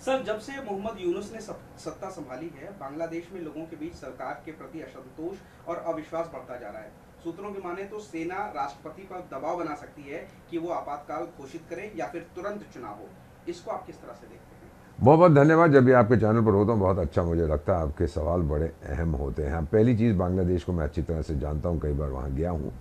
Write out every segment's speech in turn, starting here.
Sir, जब से मोहम्मद यूनुस ने सत्ता संभाली है, बांग्लादेश में लोगों के बीच सरकार के प्रति असंतोष और अविश्वास बढ़ता जा रहा है। सूत्रों की माने तो सेना राष्ट्रपति पर दबाव बना सकती है कि वो आपातकाल घोषित करे या फिर तुरंत चुनाव हो। इसको आप किस तरह से देखते हैं? बहुत बहुत धन्यवाद। जब भी आपके चैनल पर होता हूँ बहुत अच्छा मुझे लगता है, आपके सवाल बड़े अहम होते हैं। पहली चीज़, बांग्लादेश को मैं अच्छी तरह से जानता हूँ, कई बार वहाँ गया हूँ।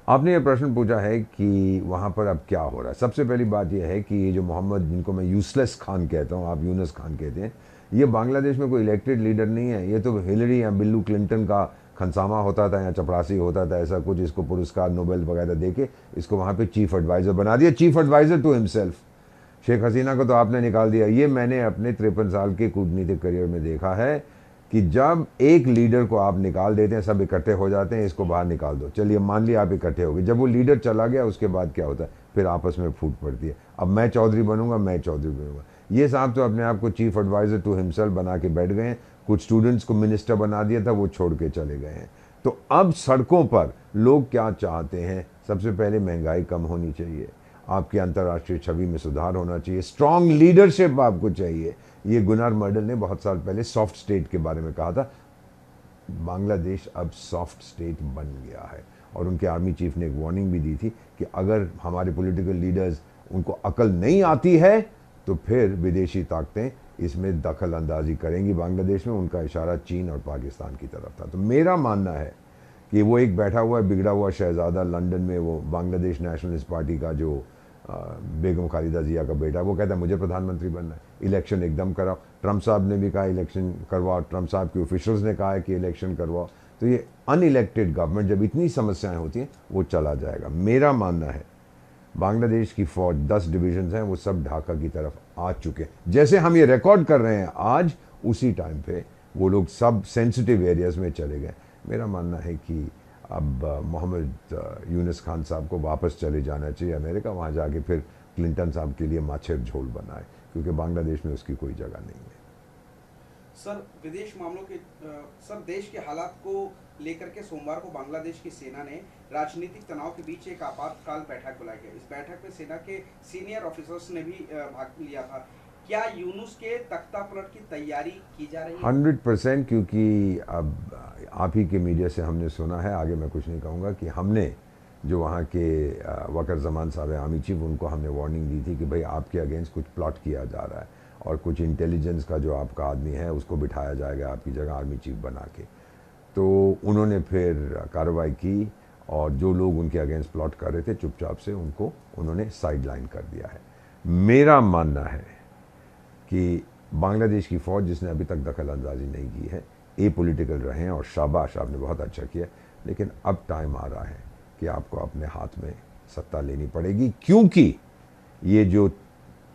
आपने ये प्रश्न पूछा है कि वहाँ पर अब क्या हो रहा है। सबसे पहली बात यह है कि ये जो मोहम्मद, जिनको मैं यूसलेस खान कहता हूँ, आप यूनुस खान कहते हैं, ये बांग्लादेश में कोई इलेक्टेड लीडर नहीं है। ये तो हिलरी या बिल्लू क्लिंटन का खनसामा होता था या चपरासी होता था, ऐसा कुछ। इसको पुरस्कार नोबेल वगैरह देके इसको वहाँ पे चीफ एडवाइज़र बना दिया, chief adviser to himself. Sheikh Hasina को तो आपने निकाल दिया। ये मैंने अपने 53 साल के कूटनीतिक करियर में देखा है कि जब एक लीडर को आप निकाल देते हैं, सब इकट्ठे हो जाते हैं, इसको बाहर निकाल दो। चलिए मान लिया आप इकट्ठे हो गए, जब वो लीडर चला गया उसके बाद क्या होता है, फिर आपस में फूट पड़ती है। अब मैं चौधरी बनूंगा, मैं चौधरी बनूंगा। ये साहब तो अपने आप को चीफ एडवाइज़र टू हिमसेल्फ बना के बैठ गए हैं। कुछ स्टूडेंट्स को मिनिस्टर बना दिया था, वो छोड़ के चले गए हैं। तो अब सड़कों पर लोग क्या चाहते हैं? सबसे पहले महंगाई कम होनी चाहिए, आपकी अंतर्राष्ट्रीय छवि में सुधार होना चाहिए, स्ट्रांग लीडरशिप आपको चाहिए। ये गुनार मर्डल ने बहुत साल पहले सॉफ्ट स्टेट के बारे में कहा था। बांग्लादेश अब सॉफ्ट स्टेट बन गया है। और उनके आर्मी चीफ ने एक वार्निंग भी दी थी कि अगर हमारे पॉलिटिकल लीडर्स, उनको अकल नहीं आती है तो फिर विदेशी ताकतें इसमें दखल अंदाजी करेंगी बांग्लादेश में। उनका इशारा चीन और पाकिस्तान की तरफ था। तो मेरा मानना है कि वो एक बैठा हुआ बिगड़ा हुआ शहजादा लंदन में, वो बांग्लादेश नेशनलिस्ट पार्टी का जो बेगम खालिदा जिया का बेटा, वो कहता है मुझे प्रधानमंत्री बनना है, इलेक्शन एकदम कराओ। ट्रंप साहब ने भी कहा इलेक्शन करवाओ, ट्रंप साहब के ऑफिशियल्स ने कहा है कि इलेक्शन करवाओ। तो ये अनइलेक्टेड गवर्नमेंट, जब इतनी समस्याएं होती हैं, वो चला जाएगा। मेरा मानना है बांग्लादेश की फौज 10 डिवीजन हैं, वो सब ढाका की तरफ आ चुके हैं। जैसे हम ये रिकॉर्ड कर रहे हैं आज, उसी टाइम पे वो लोग सब सेंसिटिव एरियाज में चले गए। मेरा मानना है कि अब मोहम्मद यूनुस खान साहब को वापस चले जाना चाहिए अमेरिका, वहाँ जाके फिर क्लिंटन साहब के लिए माछेर झोल बनाए, क्योंकि बांग्लादेश में उसकी कोई जगह नहीं है। सर, विदेश मामलों के सर, देश के हालात को लेकर के सोमवार को बांग्लादेश की सेना ने राजनीतिक तनाव के बीच एक आपातकाल बैठक बुलाई है। इस बैठक में सेना के सीनियर ऑफिसर्स ने भी भाग लिया था। क्या यूनुस के तख्ता पलट की तैयारी की जा रही है? 100%, क्योंकि अब आप ही के मीडिया से हमने सुना है, आगे मैं कुछ नहीं कहूँगा, कि हमने जो वहाँ के वकर जमान साहब आर्मी चीफ, उनको हमने वार्निंग दी थी कि भाई आपके अगेंस्ट कुछ प्लॉट किया जा रहा है और कुछ इंटेलिजेंस का जो आपका आदमी है उसको बिठाया जाएगा आपकी जगह आर्मी चीफ बना के। तो उन्होंने फिर कार्रवाई की और जो लोग उनके अगेंस्ट प्लॉट कर रहे थे, चुपचाप से उनको उन्होंने साइडलाइन कर दिया है। मेरा मानना है कि बांग्लादेश की फ़ौज, जिसने अभी तक दखल अंदाजी नहीं की है, ए पॉलिटिकल रहे हैं और शाबाश, आपने बहुत अच्छा किया। लेकिन अब टाइम आ रहा है कि आपको अपने हाथ में सत्ता लेनी पड़ेगी, क्योंकि ये जो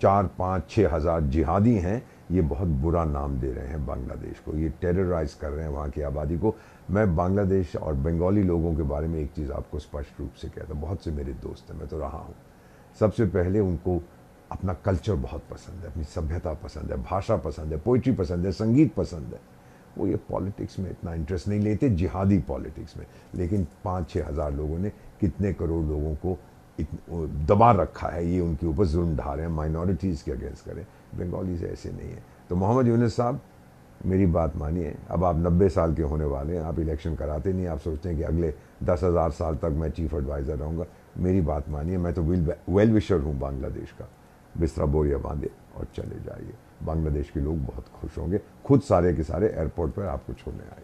4-5-6 हज़ार जिहादी हैं, ये बहुत बुरा नाम दे रहे हैं बांग्लादेश को। ये टेरराइज कर रहे हैं वहाँ की आबादी को। मैं बांग्लादेश और बंगाली लोगों के बारे में एक चीज़ आपको स्पष्ट रूप से कहता हूँ, बहुत से मेरे दोस्त हैं, मैं तो रहा हूँ। सबसे पहले उनको अपना कल्चर बहुत पसंद है, अपनी सभ्यता पसंद है, भाषा पसंद है, पोइट्री पसंद है, संगीत पसंद है। वो ये पॉलिटिक्स में इतना इंटरेस्ट नहीं लेते, जिहादी पॉलिटिक्स में। लेकिन 5-6 हज़ार लोगों ने कितने करोड़ लोगों को दबा रखा है, ये उनके ऊपर जुल्म ढा रहे हैं, माइनॉरिटीज़ के अगेंस्ट करें। बंगालीज ऐसे नहीं है। तो मोहम्मद यूनुस साहब, मेरी बात मानिए, अब आप 90 साल के होने वाले हैं, आप इलेक्शन कराते नहीं, आप सोचते हैं कि अगले 10,000 साल तक मैं चीफ एडवाइज़र रहूँगा। मेरी बात मानिए, मैं तो वेल विशर हूँ बांग्लादेश का। बिस्तरा बोरिया बांधे और चले जाइए, बांग्लादेश के लोग बहुत खुश होंगे, खुद सारे के सारे एयरपोर्ट पर आपको छोड़ने आए।